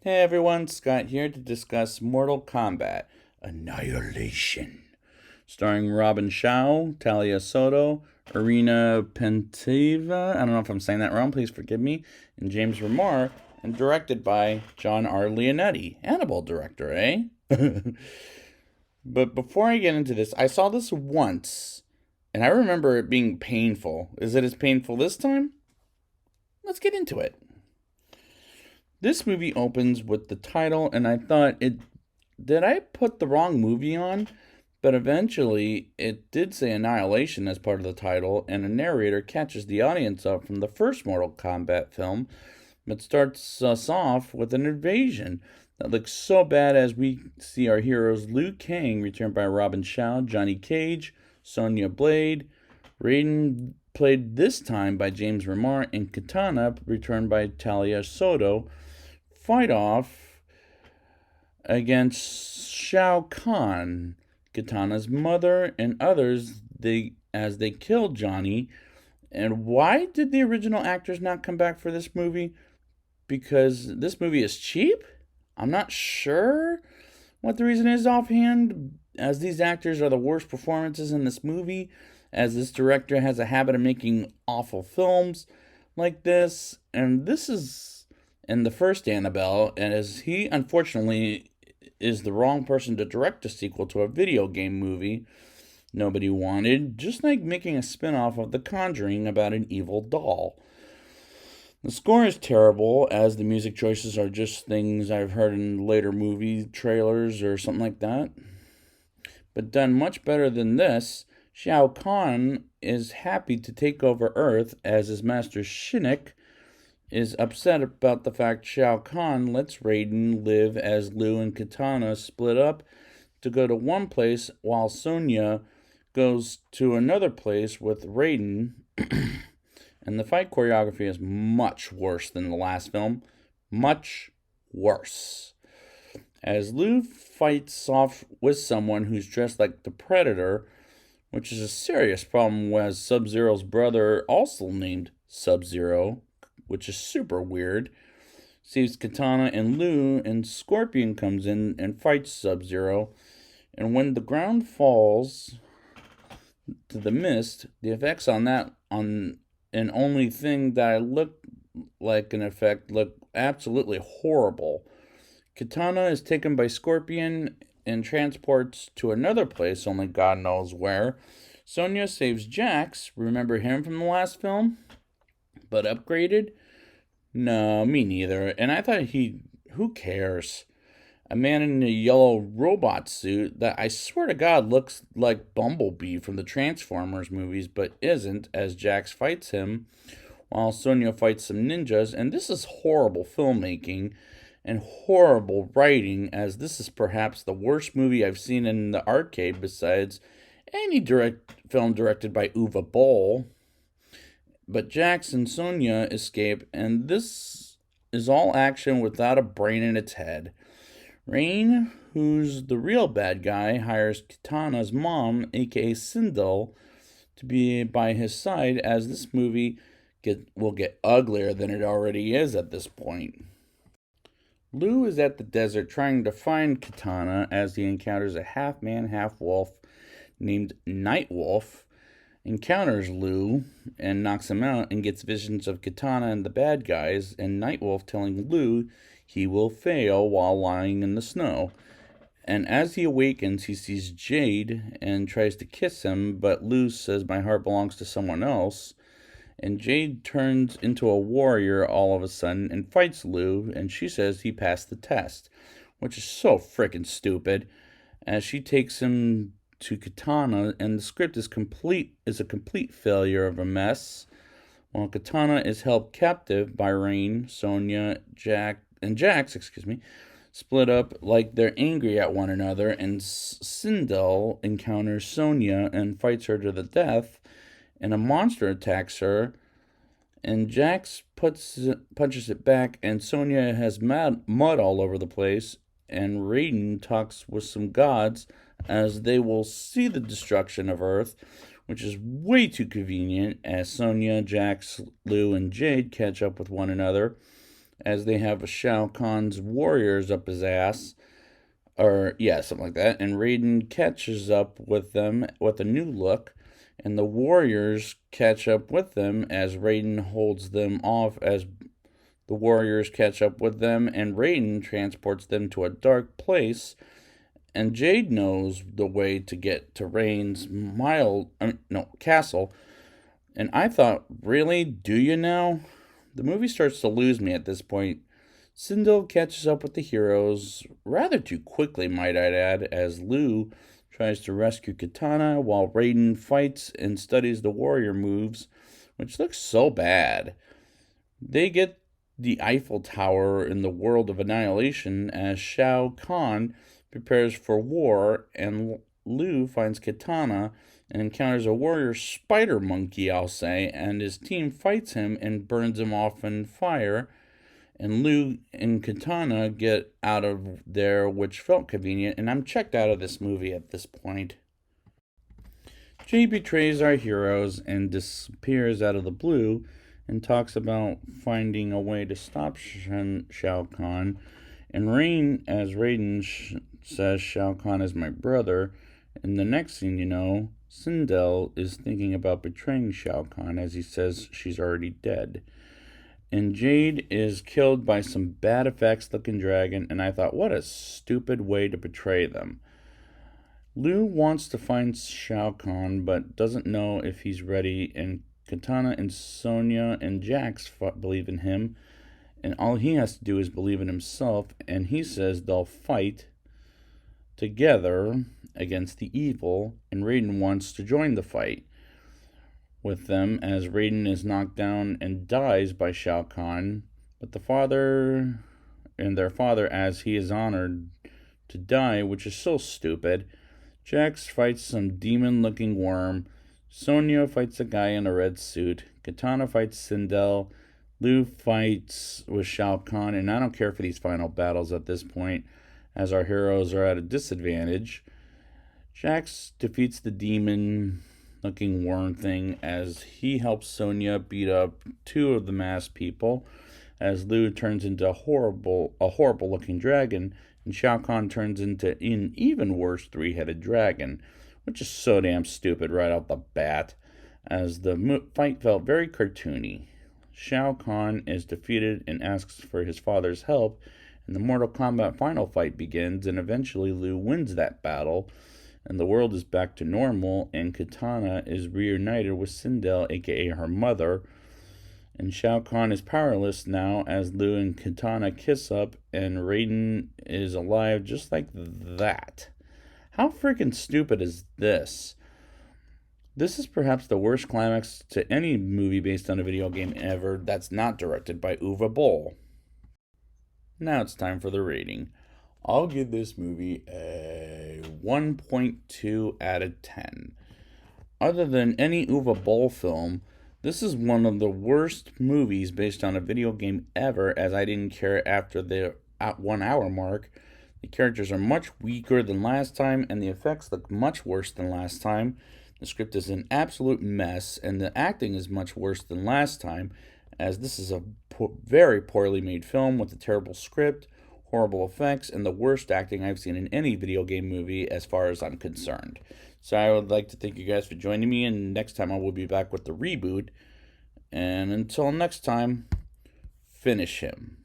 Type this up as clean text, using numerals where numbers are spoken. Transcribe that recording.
Hey everyone, Scott here to discuss Mortal Kombat Annihilation. Starring Robin Shao, Talia Soto, Irina Pentiva, I don't know if I'm saying that wrong, please forgive me, and James Remar, and directed by John R. Leonetti. Annabelle director, eh? But before I get into this, I saw this once, and I remember it being painful. Is it as painful this time? Let's get into it. This movie opens with the title, and I thought, did I put the wrong movie on? But eventually, it did say Annihilation as part of the title, and a narrator catches the audience up from the first Mortal Kombat film, but starts us off with an invasion that looks so bad as we see our heroes Liu Kang, returned by Robin Shao, Johnny Cage, Sonya Blade, Raiden, played this time by James Remar, and Katana, returned by Talia Soto, fight off against Shao Kahn, Katana's mother, and others as they killed Johnny. And why did the original actors not come back for this movie? Because this movie is cheap? I'm not sure what the reason is offhand, as these actors are the worst performances in this movie, as this director has a habit of making awful films like this. And this is in the first Annabelle, and as he unfortunately is the wrong person to direct a sequel to a video game movie nobody wanted, just like making a spin-off of The Conjuring about an evil doll. The score is terrible, as the music choices are just things I've heard in later movie trailers or something like that. But done much better than this, Shao Kahn is happy to take over Earth, as his master Shinnok is upset about the fact Shao Kahn lets Raiden live, as Liu and Katana split up to go to one place while Sonya goes to another place with Raiden. And the fight choreography is much worse than the last film. Much worse. As Liu fights off with someone who's dressed like the Predator, which is a serious problem, as Sub-Zero's brother, also named Sub-Zero, which is super weird, saves Katana and Liu, and Scorpion comes in and fights Sub-Zero. And when the ground falls to the mist, the effects on an only thing that look like an effect look absolutely horrible. Katana is taken by Scorpion and transports to another place, only God knows where. Sonya saves Jax, remember him from the last film? But upgraded? No, me neither. And I thought who cares? A man in a yellow robot suit that I swear to God looks like Bumblebee from the Transformers movies, but isn't, as Jax fights him, while Sonya fights some ninjas. And this is horrible filmmaking and horrible writing, as this is perhaps the worst movie I've seen in the arcade besides any film directed by Uwe Boll. But Jax and Sonya escape, and this is all action without a brain in its head. Rain, who's the real bad guy, hires Katana's mom, aka Sindel, to be by his side, as this movie will get uglier than it already is at this point. Liu is at the desert trying to find Katana, as he encounters a half-man, half-wolf named Nightwolf, encounters Liu and knocks him out, and gets visions of Katana and the bad guys, and Nightwolf telling Liu he will fail while lying in the snow. And as he awakens, he sees Jade and tries to kiss him, but Liu says, "My heart belongs to someone else." And Jade turns into a warrior all of a sudden and fights Liu, and she says he passed the test, which is so frickin' stupid, as she takes him to Katana, and the script is a complete failure of a mess, while Katana is held captive by Rain, Sonya, Jax, split up like they're angry at one another, and Sindel encounters Sonya and fights her to the death, and a monster attacks her, and Jax punches it back, and Sonya has mud all over the place, and Raiden talks with some gods, as they will see the destruction of Earth, which is way too convenient, as Sonya, Jax, Liu, and Jade catch up with one another. as they have Shao Kahn's warriors up his ass. Or, yeah, something like that. And Raiden catches up with them with a new look. And the warriors catch up with them as Raiden holds them off as the warriors catch up with them. And Raiden transports them to a dark place. And Jade knows the way to get to Raiden's castle. And I thought, really? Do you now? The movie starts to lose me at this point. Sindel catches up with the heroes rather too quickly, might I add, as Liu tries to rescue Katana while Raiden fights and studies the warrior moves, which looks so bad. They get the Eiffel Tower in the world of Annihilation as Shao Kahn prepares for war, and Liu finds Katana and encounters a warrior spider monkey, I'll say, and his team fights him and burns him off in fire. And Liu and Katana get out of there, which felt convenient, and I'm checked out of this movie at this point. Jay betrays our heroes and disappears out of the blue and talks about finding a way to stop Shao Kahn. And Raiden says Shao Kahn is my brother, and the next thing you know, Sindel is thinking about betraying Shao Kahn as he says she's already dead. And Jade is killed by some bad effects looking dragon, and I thought, what a stupid way to portray them. Liu wants to find Shao Kahn, but doesn't know if he's ready, and Katana and Sonya and Jax believe in him, and all he has to do is believe in himself, and he says they'll fight together against the evil, and Raiden wants to join the fight with them as Raiden is knocked down and dies by Shao Kahn, but their father, as he is honored to die, which is so stupid. Jax fights some demon-looking worm. Sonya fights a guy in a red suit. Katana fights Sindel. Liu fights with Shao Kahn, and I don't care for these final battles at this point, as our heroes are at a disadvantage. Jax defeats the demon-looking worm thing as he helps Sonya beat up two of the masked people, as Liu turns into a horrible-looking dragon, and Shao Kahn turns into an even worse three-headed dragon, which is so damn stupid right out the bat, as the fight felt very cartoony. Shao Kahn is defeated and asks for his father's help, and the Mortal Kombat final fight begins, and eventually Liu wins that battle, and the world is back to normal, and Katana is reunited with Sindel, aka her mother, and Shao Kahn is powerless now as Liu and Katana kiss up, and Raiden is alive just like that. How freaking stupid is this? This is perhaps the worst climax to any movie based on a video game ever that's not directed by Uwe Boll. Now it's time for the rating. I'll give this movie a 1.2 out of 10. Other than any Uwe Boll film, this is one of the worst movies based on a video game ever, as I didn't care after the 1 hour mark. The characters are much weaker than last time, and the effects look much worse than last time. The script is an absolute mess, and the acting is much worse than last time, as this is a very poorly made film with a terrible script, horrible effects, and the worst acting I've seen in any video game movie as far as I'm concerned. So I would like to thank you guys for joining me, and next time I will be back with the reboot. And until next time, finish him.